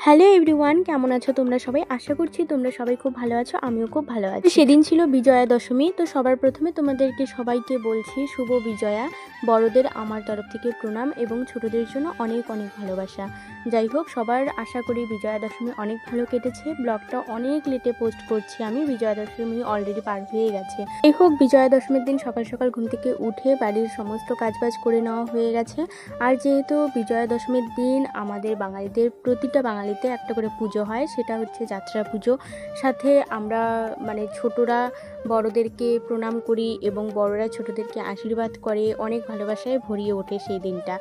Hello everyone, কেমন আছো তোমরা সবাই? আশা করছি তোমরা সবাই খুব ভালো আছো, আমিও খুব ভালো আছি। সেদিন ছিল বিজয়া দশমী। তো সবার প্রথমে তোমাদেরকে সবাইকে বলছি শুভ বিজয়া। বড়দের আমার তরফ থেকে প্রণাম এবং ছোটদের জন্য অনেক অনেক ভালোবাসা। যাই হোক, সবার আশা করি বিজয়া দশমী অনেক ভালো কেটেছে। ব্লগটা অনেক লেটে পোস্ট করছি আমি, বিজয়া দশমী অলরেডি পার হয়ে গেছে। যাই হোক, বিজয়া দশমীর দিন সকাল সকাল ঘুম থেকে উঠে বাড়ির সমস্ত কাজবাজ করে নেওয়া হয়ে গেছে। আর যেহেতু বিজয়া দশমীর দিন আমাদের বাঙালিদের প্রতিটা বাঙালিতে একটা করে পুজো হয়, সেটা হচ্ছে যাত্রা পুজো। সাথে আমরা ছোটরা বড়দেরকে প্রণাম করি এবং বড়রা ছোটদেরকে আশীর্বাদ করে, অনেক ভালোবাসায় ভরিয়ে ওঠে সেই দিনটা।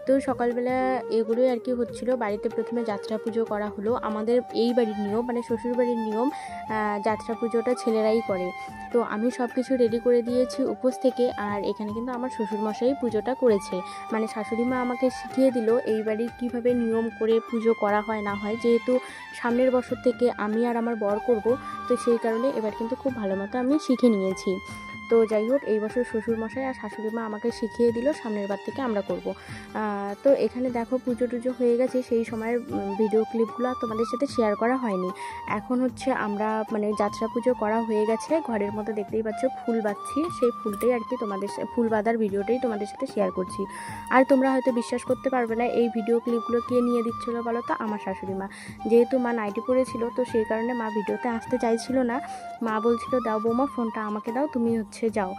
তো সকালবেলা এগুলোই আর কি হচ্ছিল। বাড়িতে প্রথমে যাত্রা পুজো করা হলো। আমাদের এই বাড়ির নিয়ম, শ্বশুর বাড়ির নিয়ম, যাত্রা পুজোটা ছেলেরাই করে। তো আমি সব কিছু রেডি করে দিয়েছি উপোস থেকে। আর এখানে কিন্তু আমার শ্বশুরমশাই পুজোটা করেছে, শাশুড়ি মা আমাকে শিখিয়ে দিল এই বাড়ির কীভাবে নিয়ম করে পুজো করা হয় না হয়। যেহেতু সামনের বছর থেকে আমি আর আমার বর করব, তো সেই কারণে এবার কিন্তু খুব ভালো মতো আমি শিখে নিয়েছি। তো যাই হোক, এই বছর শ্বশুরমশাই আর শাশুড়ি মা আমাকে শিখিয়ে দিল, সামনের বার থেকে আমরা করব। তো এখানে দেখো পুজো টুজো হয়ে গেছে। সেই সময়ের ভিডিও ক্লিপগুলো তোমাদের সাথে শেয়ার করা হয়নি। এখন হচ্ছে আমরা যাত্রা পুজো করা হয়ে গেছে, ঘরের মধ্যে দেখতেই পাচ্ছ ফুল বাঁধছি। সেই ফুলটাই আর কি তোমাদের ফুল বাঁধার ভিডিওটাই তোমাদের সাথে শেয়ার করছি। আর তোমরা হয়তো বিশ্বাস করতে পারবে না, এই ভিডিও ক্লিপগুলো কে নিয়ে দিচ্ছিলো বলো তো? আমার শাশুড়ি মা। যেহেতু মা নাইটি পরেছিল, তো সেই কারণে মা ভিডিওতে আসতে চাইছিল না। মা বলছিল, দাও বৌমা ফোনটা আমাকে দাও, তুমি যাও,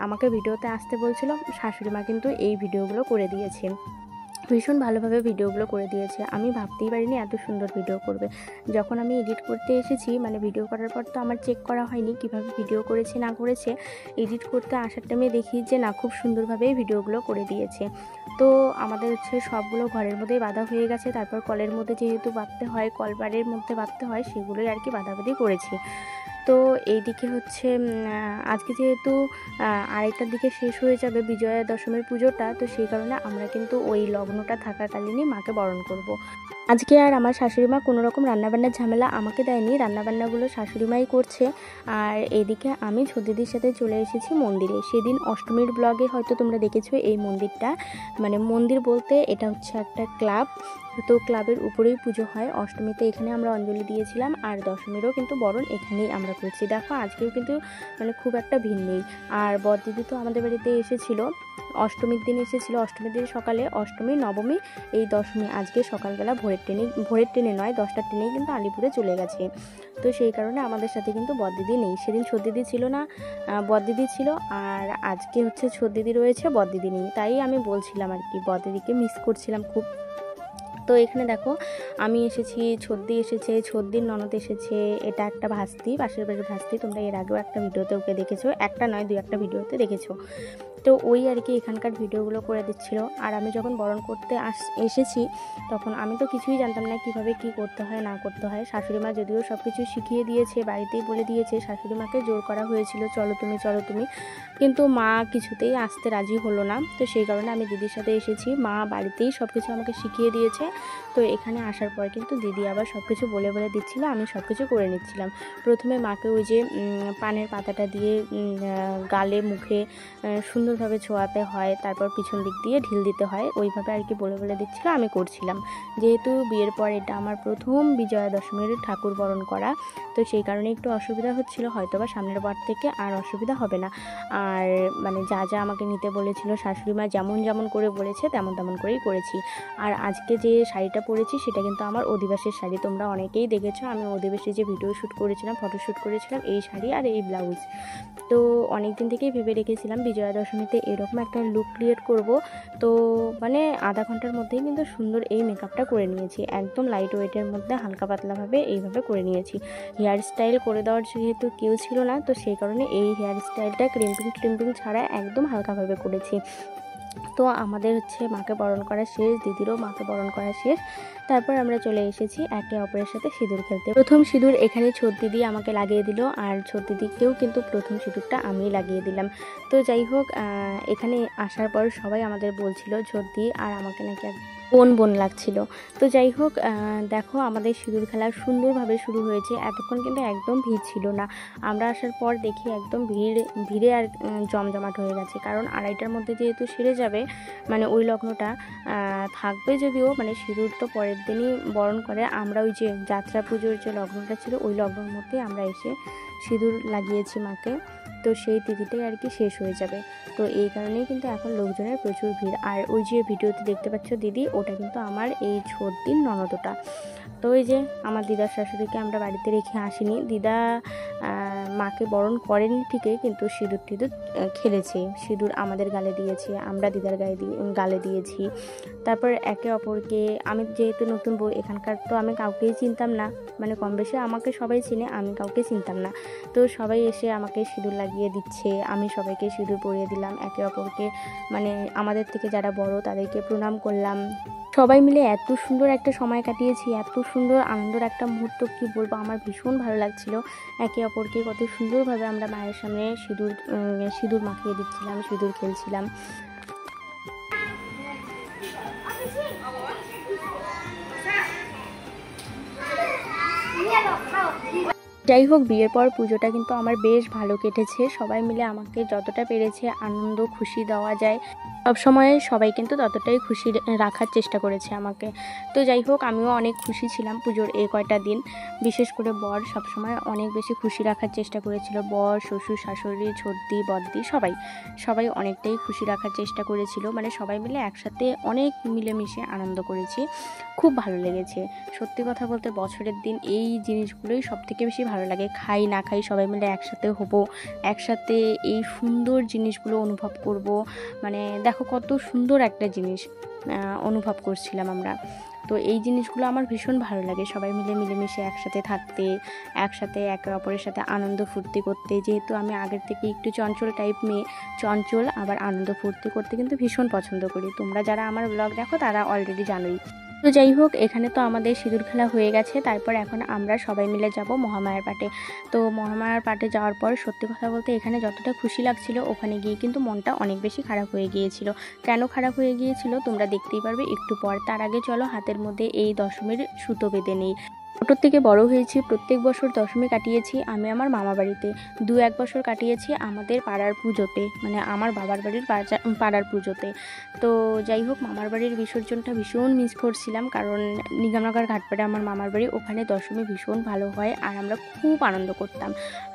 আমাকে ভিডিওতে আসতে বলছিল। শাশুড়ি মা কিন্তু এই ভিডিওগুলো করে দিয়েছে, ভীষণ ভালোভাবে ভিডিওগুলো করে দিয়েছে। আমি ভাবতেই পারিনি এত সুন্দর ভিডিও করবে। যখন আমি এডিট করতে এসেছি, ভিডিও করার পর তো আমার চেক করা হয়নি কিভাবে ভিডিও করেছে না করেছে। এডিট করতে আসার টাইমে দেখি যে না, খুব সুন্দরভাবেই ভিডিওগুলো করে দিয়েছে। তো আমাদের সবগুলো ঘরের মধ্যেই বাঁধা হয়ে গেছে। তারপর কলের মধ্যে যেহেতু বাঁধতে হয়, কলবারের মধ্যে বাঁধতে হয়, সেগুলোই আর কি বাঁধাবাঁধি করেছি। তো এইদিকে আজকে যেহেতু আড়াইটার দিকে শেষ হয়ে যাবে বিজয়া দশমীর পুজোটা, তো সেই কারণে আমরা কিন্তু ওই লগ্নটা থাকাকালীনই মাকে বরণ করব। আজকে আর আমার শাশুড়ি মা কোনো রকম রান্নাবান্নার ঝামেলা আমাকে দেয়নি, রান্নাবান্নাগুলো শাশুড়ি মাই করছে। আর এইদিকে আমি ছোদিদির সাথে চলে এসেছি মন্দিরে। সেদিন অষ্টমীর ব্লগে হয়তো তোমরা দেখেছো এই মন্দিরটা, মন্দির বলতে এটা হচ্ছে একটা ক্লাব। তো ক্লাবের উপরেই পুজো হয়। অষ্টমীতে এখানে আমরা অঞ্জলি দিয়েছিলাম, আর দশমীরও কিন্তু বরণ এখানেই আমরা করছি। দেখো আজকেও কিন্তু খুব একটা ভিড় নেই। আর বড়দিদি তো আমাদের বাড়িতে এসেছিল, অষ্টমীর দিন এসেছিল। অষ্টমীর দিন সকালে, অষ্টমী, নবমী, এই দশমী আজকে সকালবেলা ভোরের ট্রেনে নয়, 10টার ট্রেনেই কিন্তু আলিপুরে চলে গেছে। তো সেই কারণে আমাদের সাথে কিন্তু বড়দিদি নেই। সেদিন ছোটদিদি ছিল না, বড়দিদি ছিল। আর আজকে ছোটদিদি রয়েছে, বড়দিদি নেই। তাই আমি বলছিলাম আর কি, বড়দিদিকে মিস করছিলাম খুব। তো এখানে দেখো আমি এসেছি, ছোদ্দি এসেছে, ছোদ্দির ননদ এসেছে। এটা একটা ভাস্তি, পাশের বাড়ির ভাস্তি। তোমরা এর আগেও একটা ভিডিওতে ওকে দেখেছো, একটা নয় 2-1টা ভিডিওতে দেখেছো। তো ওই আর কি এখানকার ভিডিওগুলো করে দিচ্ছিল। আর আমি যখন বরণ করতে এসেছি, তখন আমি তো কিছুই জানতাম না কিভাবে কি করতে হয় না করতে হয়। শাশুড়ি মা যদিও সব কিছু শিখিয়ে দিয়েছে, বাড়িতেই বলে দিয়েছে। শাশুড়ি মাকে জোর করা হয়েছিল, চলো তুমি, কিন্তু মা কিছুতেই আসতে রাজি হলো না। তো সেই কারণে আমি দিদির সাথে এসেছি। মা বাড়িতেই সব কিছু আমাকে শিখিয়ে দিয়েছে। তো এখানে আসার পর কিন্তু দিদি আবার সব কিছু বলে দিচ্ছিল, আমি সব কিছু করে নিচ্ছিলাম। প্রথমে মাকে ওই যে পানের পাতাটা দিয়ে গালে মুখে সুন্দরভাবে ছোঁয়াতে হয়, তারপর পিছন দিক দিয়ে ঢিল দিতে হয়, ওইভাবে আর কি বলে দিচ্ছিল, আমি করছিলাম। যেহেতু বিয়ের পর এটা আমার প্রথম বিজয়া দশমীর ঠাকুর বরণ করা, তো সেই কারণে একটু অসুবিধা হচ্ছিল। হয়তোবা সামনের বার থেকে আর অসুবিধা হবে না। আর যা আমাকে নিতে বলেছিল শাশুড়ি মা, যেমন করে বলেছে তেমন করেই করেছি। আর আজকে যে শাড়িটা পরেছি সেটা কিন্তু আমার অধিবাসের শাড়ি। তোমরা অনেকেই দেখেছো আমি অধিবাসী যে ভিডিও শ্যুট করেছিলাম, ফটোশ্যুট করেছিলাম, এই শাড়ি আর এই ব্লাউজ। তো অনেক দিন থেকেই ভেবে রেখেছিলাম বিজয়া দশমীতে এরকম একটা লুক ক্রিয়েট করব। তো আধা ঘন্টার মধ্যেই কিন্তু সুন্দর এই মেকআপটা করে নিয়েছি, একদম লাইট ওয়েটের মধ্যে হালকা পাতলাভাবে এইভাবে করে নিয়েছি। হেয়ার স্টাইল করে দেওয়ার যেহেতু কেউ ছিল না, তো সেই কারণে এই হেয়ার স্টাইলটা ক্রিম্পিং ছাড়া একদম হালকাভাবে করেছি। তো আমাদের মাকে বরণ করা শেষ, দিদিরও মাকে বরণ করা শেষ। তারপর আমরা চলে এসেছি একে অপরের সাথে সিঁদুর খেলতে। প্রথম সিঁদুর এখানে ছোট দিদি আমাকে লাগিয়ে দিল, আর ছোট দিদিকেও কিন্তু প্রথম সিঁদুরটা আমি লাগিয়ে দিলাম। তো যাই হোক, এখানে আসার পর সবাই আমাদের বলছিল ছোট দি আর আমাকে নাকি বোন লাগছিল। তো যাই হোক, দেখো আমাদের সিঁদুর খেলা সুন্দরভাবে শুরু হয়েছে। এতক্ষণ কিন্তু একদম ভিড় ছিল না। আমরা আসার পর দেখি একদম ভিড়ে আর জমজমাট হয়ে গেছে। কারণ 2:30টার মধ্যে যেহেতু সেরে যাবে, ওই লগ্নটা থাকবে, যদিও সিঁদুর তো পরের পরের দিনই বরণ করে। আমরা ওই যে যাত্রা পুজোর যে লগ্নটা ছিল ওই লগ্নের মধ্যেই আমরা এসে সিঁদুর লাগিয়েছি মাকে। তো সেই তিথিতেই আর কি শেষ হয়ে যাবে। তো এই কারণেই কিন্তু এখন লোকজনের প্রচুর ভিড়। আর ওই যে ভিডিওতে দেখতে পাচ্ছ দিদি, ওটা কিন্তু আমার এই ছোটদিন ননদটা। তো ওই যে আমার দিদার শাশুড়িকে আমরা বাড়িতে রেখে আসিনি। দিদা মাকে বরণ করেনি ঠিকই, কিন্তু সিঁদুর টিঁদুর খেলেছে, সিঁদুর আমাদের গালে দিয়েছে, আমরা দিদার গালে দিয়েছি। তারপর একে অপরকে, আমি যেহেতু নতুন বউ এখানকার, তো আমি কাউকেই চিনতাম না, মানে কম বেশি আমাকে সবাই চিনে, আমি কাউকে চিনতাম না। তো সবাই এসে আমাকে সিঁদুর লাগিয়ে দিচ্ছে, আমি সবাইকে সিঁদুর পরিয়ে দিলাম। একে অপরকে মানে আমাদের থেকে যারা বড় তাদেরকে প্রণাম করলাম। সবাই মিলে এত সুন্দর একটা সময় কাটিয়েছি, এত সুন্দর আনন্দের একটা মুহূর্ত, কি বলবো, আমার ভীষণ ভালো লাগছিল। একে অপরকে কত সুন্দরভাবে আমরা মায়ের সামনে সিঁদুর মাখিয়ে দিচ্ছিলাম, সিঁদুর খেলছিলাম। যাই হোক, বিয়ের পর পুজোটা কিন্তু আমার বেশ ভালো কেটেছে। সবাই মিলে আমাকে যতটা পেরেছে আনন্দ খুশি দেওয়া যায়, সবসময় সবাই কিন্তু ততটাই খুশি রাখার চেষ্টা করেছে আমাকে। তো যাই হোক, আমিও অনেক খুশি ছিলাম পুজোর এই কয়টা দিন। বিশেষ করে বর সবসময় অনেক বেশি খুশি রাখার চেষ্টা করেছিল। বর, শ্বশুর, শাশুড়ি, ছোটদি, বদ্দি সবাই অনেকটাই খুশি রাখার চেষ্টা করেছিল। মানে সবাই মিলে একসাথে অনেক মিলেমিশে আনন্দ করেছি, খুব ভালো লেগেছে। সত্যি কথা বলতে বছরের দিন এই জিনিসগুলোই সব থেকে বেশি ভালো লাগে। খাই না খাই সবাই মিলে একসাথে হব, একসাথে এই সুন্দর জিনিসগুলো অনুভব করব। মানে দেখো কত সুন্দর একটা জিনিস অনুভব করছিলাম আমরা। তো এই জিনিসগুলো আমার ভীষণ ভালো লাগে, সবাই মিলে মিলেমিশে একসাথে থাকতে, একসাথে একে অপরের সাথে আনন্দ ফুর্তি করতে। যেহেতু আমি আগের থেকে একটু চঞ্চল টাইপ মেয়ে, চঞ্চল আবার আনন্দ ফুর্তি করতে কিন্তু ভীষণ পছন্দ করি। তোমরা যারা আমার ব্লগ দেখো তারা অলরেডি জানোই। তো যাই হোক, এখানে তো আমাদের সিঁদুর খেলা হয়ে গেছে। তারপর এখন আমরা সবাই মিলে যাব মহামায়ার পাটে। তো মহামায়ার পাটে যাওয়ার পর সত্যি কথা বলতে এখানে যতটা খুশি লাগছিল, ওখানে গিয়ে কিন্তু মনটা অনেক বেশি খারাপ হয়ে গিয়েছিল। কেন খারাপ হয়ে গিয়েছিল তোমরা দেখতেই পারবে একটু পর। তার আগে চলো হাতের মধ্যে এই দশমীর সুতো বেঁধে নেই। ছোটোর থেকে বড় হয়েছি, প্রত্যেক বছর দশমী কাটিয়েছি আমি আমার মামা বাড়িতে, 2-1 বছর কাটিয়েছি আমাদের পাড়ার পুজোতে, মানে আমার বাবার বাড়ির পাড়ার পুজোতে। তো যাই হোক, মামার বাড়ির বিসর্জনটা ভীষণ মিস করছিলাম, কারণ নিগমনগর ঘাটপাড়ে আমার মামার বাড়ি, ওখানে দশমী ভীষণ ভালো হয় আর আমরা খুব আনন্দ করতাম।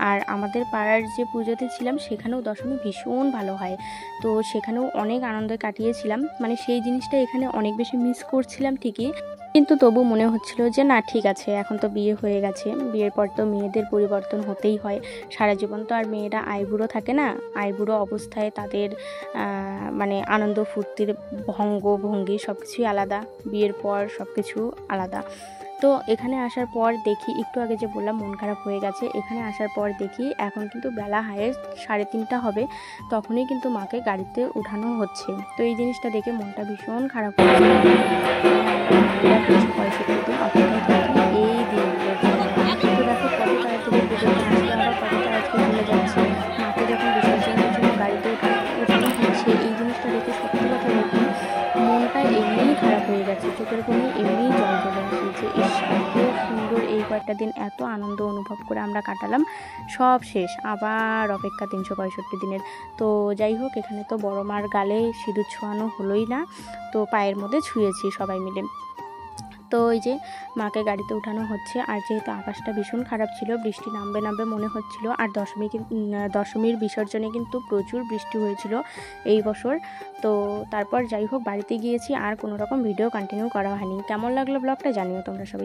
আর আমাদের পাড়ার যে পুজোতে ছিলাম সেখানেও দশমী ভীষণ ভালো হয়, তো সেখানেও অনেক আনন্দ কাটিয়েছিলাম। মানে সেই জিনিসটা এখানে অনেক বেশি মিস করছিলাম ঠিকই, কিন্তু তবু মনে হচ্ছিল যে না, ঠিক আছে, এখন তো বিয়ে হয়ে গেছে, বিয়ের পর তো মেয়েদের পরিবর্তন হতেই হয়। সারা জীবন তো আর মেয়েরা আইবুড়ো থাকে না, আইবুড়ো অবস্থায় তাদের মানে আনন্দ ফুর্তির ভঙ্গি সব কিছুই আলাদা, বিয়ের পর সব কিছু আলাদা। তো এখানে আসার পর দেখি, একটু আগে যে বললাম মন খারাপ হয়ে গেছে, এখানে আসার পর দেখি এখন কিন্তু বেলা হাইয়েস্ট 3:30 হবে, তখনই কিন্তু মাকে গাড়িতে উঠানো হচ্ছে। তো এই জিনিসটা দেখে মনটা ভীষণ খারাপ হয়েছে। এই দিনগুলোর জন্য তো দেখো কত তাড়াতাড়ি পুজোটা আসলে, আবার কত তাড়াতাড়ি চলে যাচ্ছে। মাকে যখন বিসর্জনের জন্য গাড়িতে উঠানো হচ্ছে, এই জিনিসটা দেখে সত্যি কথা বলতে মনটা এমনিই খারাপ হয়ে গেছে, চোখের কোণে এমনিই জল চলে আসছে। এত সুন্দর এই কয়েকটা দিন এত আনন্দ অনুভব করে আমরা কাটালাম, সব শেষ, আবার অপেক্ষা 365 দিনের। তো যাই হোক, এখানে তো বড় মার গালে সিঁদুর ছোঁয়ানো হলোই না, তো পায়ের মধ্যে ছুঁয়েছি সবাই মিলে। তো ওই যে মাকে গাড়িতে উঠানো হচ্ছে, আর যেহেতু আকাশটা ভীষণ খারাপ ছিল, বৃষ্টি নামবে মনে হচ্ছিল। আর দশমীর বিসর্জনে কিন্তু প্রচুর বৃষ্টি হয়েছিল এই বছর। তো তারপর যাই হোক বাড়িতে গিয়েছি, আর কোনো রকম ভিডিও কন্টিনিউ করা হয়নি। কেমন লাগলো ব্লগটা জানিও তোমরা সবাই।